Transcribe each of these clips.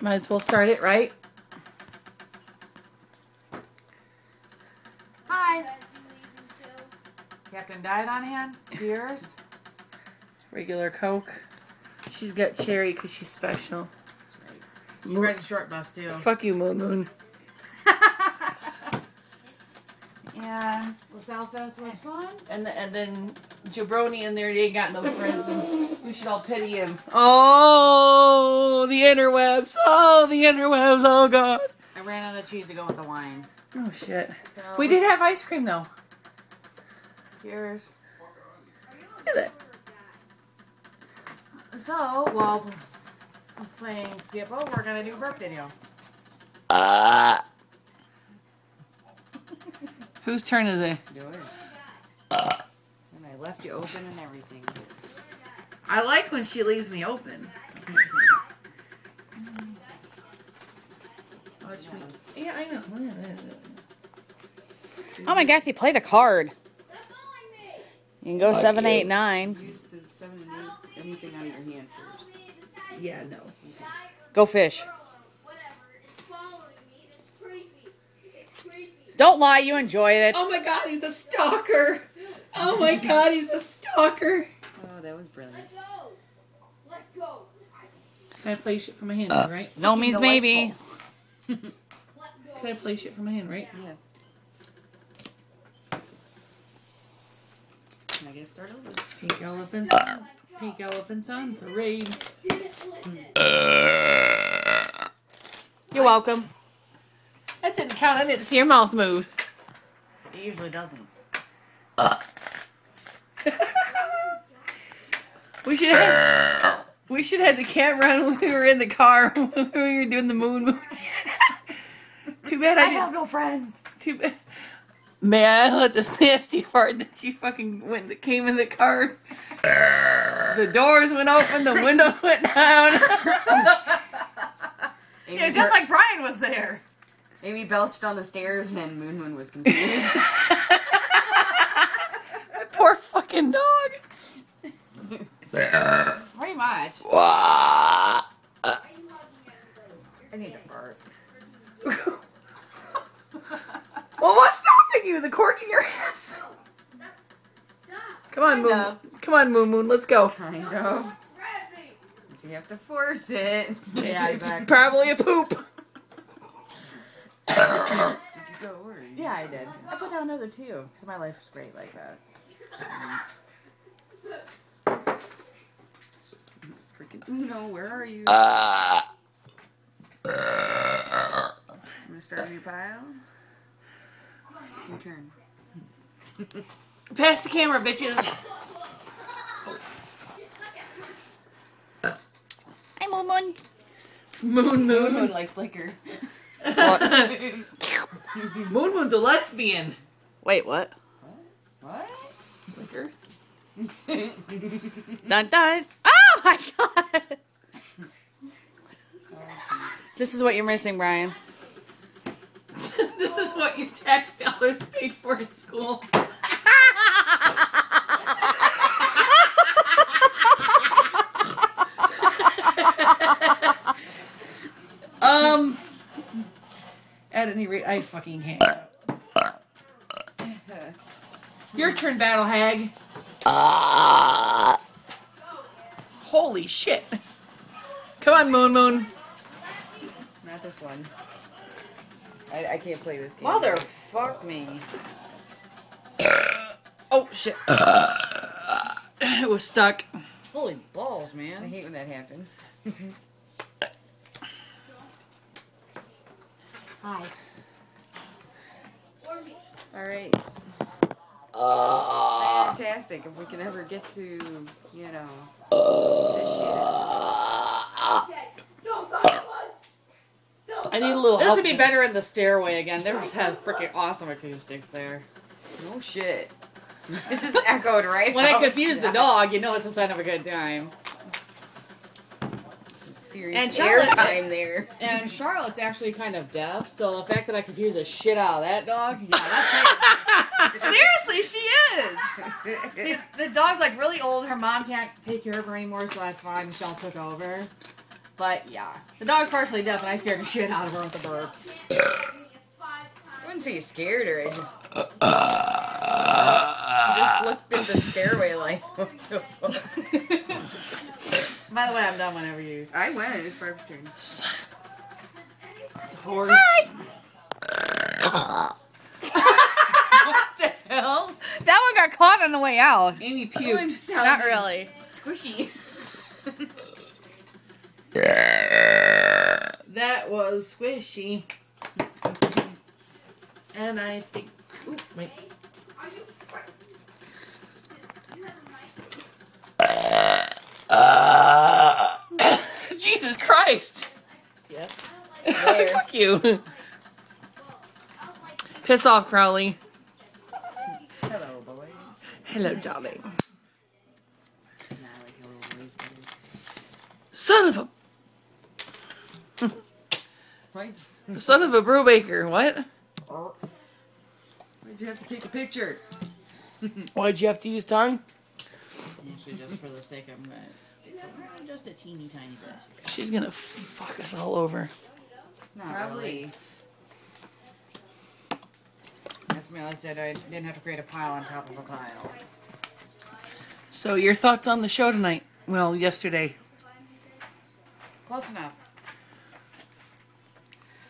Might as well start it, right? Hi. Captain Diet on hand. Beers. Regular Coke. She's got cherry because she's special. That's right. You guys a short bus too. Fuck you, Moon Moon. And LaSalle Fest was fun. And then Jabroni in there, they ain't got no friends, and we should all pity him. Oh, the interwebs. Oh, the interwebs. Oh, God. I ran out of cheese to go with the wine. Oh, shit. So, We did have ice cream, though. Cheers. Look at that. So, while I'm playing CFO, we're going to do a burp video. Whose turn is it? Yours. And I left you open and everything. I like when she leaves me open. Watch me. Yeah, I know. Oh my gosh, he played a card. You can go 7, 8, 9. Use the 7 and 8, anything out of your hand first. Yeah, no. Go fish. Don't lie, you enjoyed it. Oh my God, he's a stalker. Oh my God, he's a stalker. Oh, that was brilliant. Let go. Can I play shit from my hand, right? No means maybe. Can I play shit from my hand, right? Yeah. Can I get to start over? Pink elephants on. Pink elephants on parade. You're welcome. That didn't count. I didn't see your mouth move. It usually doesn't. We should have the camera on when we were in the car when we were doing the moon shit. Too bad I have no friends. Too bad. May I let this nasty fart that she fucking came in the car? The doors went open, the windows went down. Yeah, just like Brian was there. Amy belched on the stairs and Moon Moon was confused. That poor fucking dog. Pretty much. Well, I need to fart. what's stopping you? The cork in your ass. Come on, Moon. Come on, Moon Moon. Let's go. Kind of. You have to force it. Yeah, It's exactly. probably a poop. Did you go or? Yeah, I did. I put down another 2 because my life's great like that. Freaking Uno, where are you? I'm gonna start a new pile. Your turn. Pass the camera, bitches. Hi, Moon Moon. Moon Moon Moon. likes liquor. Moon Moon's a lesbian. Wait, what? What? Liquor. Dun dun. Oh my god. This is what you're missing, Brian. This is what your tax dollars paid for in school. At any rate, I fucking can't. Your turn, Battle Hag. Holy shit. Come on, Moon Moon. Not this one. I can't play this game. Mother fuck me. Oh, shit. It was stuck. Holy balls, I man. hate when that happens. Hi. Alright. Fantastic. If we can ever get to, you know, this I need a little This help. would be better in the stairway again. They just have freaking awesome acoustics there. shit. No shit. It just echoed right When I outside. confuse the dog, you know it's a sign of a good time. Some serious And Charlotte- airtime there. And Charlotte's actually kind of deaf, so the fact that I confuse the shit out of that dog, yeah, that's seriously, she is. The dog's like really old. Her mom can't take care of her anymore, so that's fine. Michelle took over. But yeah, the dog's partially deaf, and I scared the shit out of her with the burp. I wouldn't say you scared her. It just she just looked at the stairway like, what the fuck? By the way, I'm done whenever you. I went. It's Barb's turn. Horse. What the hell? That one got caught on the way out. Amy That one puked. sounded Not really. squishy. That was squishy. And I think. Ooh, wait. Jesus Christ! Yes. Fuck you. Piss off, Crowley. Hello, boys. Hello, darling. Nah, I like hello, boys better. Son of a Right? brubaker. What? Why'd you have to take a picture? Why'd you have to use tongue? Actually, just for the sake of just a teeny tiny bit. She's gonna fuck us all over. Not Probably. really. That's me. I said I didn't have to create a pile on top of a pile. So, your thoughts on the show tonight? Well, yesterday. Close enough.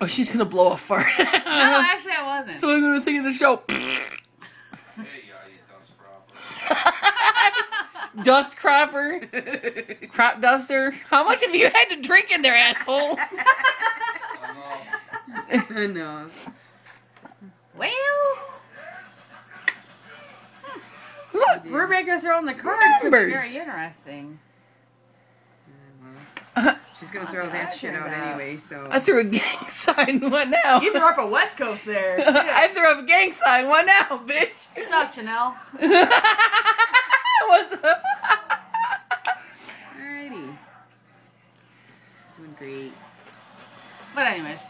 Oh, she's gonna blow a fart. No, actually, I wasn't. So I'm gonna think of the show. Dust cropper, crop duster. How much have you had to drink in there, asshole? No. Well, Look, Brubaker throwing the card could be Numbers. very interesting. She's gonna throw that shit out anyway, so. I threw a gang sign. What now? You threw up a West Coast there. Shit. I threw up a gang sign. What now, bitch? What's up, Chanel? What's up? Alrighty. Doing great. But anyways,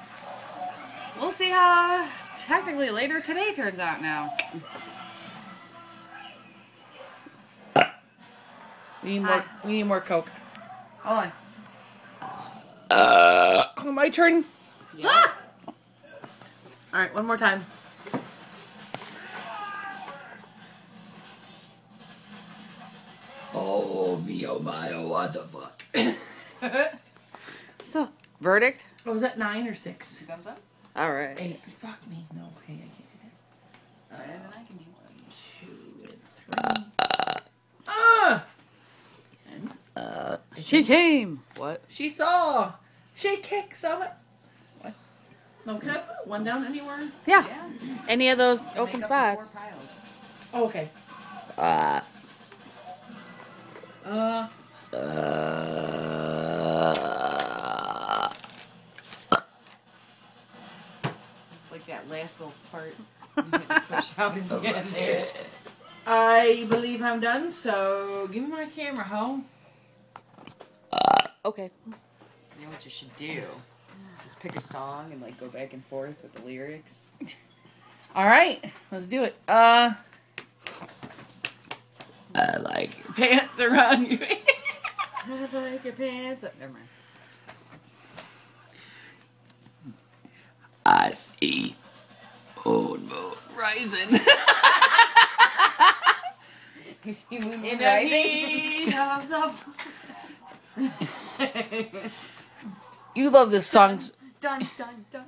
we'll see how technically later today turns out now. We need more Coke. Hold on. My turn. Yeah. All right, one more time. Oh me, oh my, oh what the fuck? So, verdict? Oh, was that 9 or 6? Thumbs up? All right. 8. Fuck me. No, hey, I can't do that. Better than I can do. 2 and 3. Ah! And She came. What? she saw. She kicked someone. What? No, can I put one down anywhere? Yeah. Yeah. Any of those Make open up to 4 spots. piles. Oh, okay. Like that last little part you had to push out in the end there. I believe I'm done, so give me my camera, ho. Okay. You know what you should do? Just pick a song and like go back and forth with the lyrics. All right, let's do it. I like your pants around you. Like your pants up. Never mind. I see moon rising. You see Moon In the Rising? heat of the... You love this song. Dun dun dun.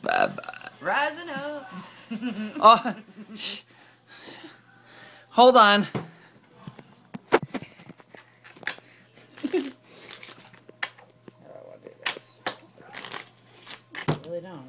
Bye-bye. Rising up. Oh, shh. Hold on. I really don't.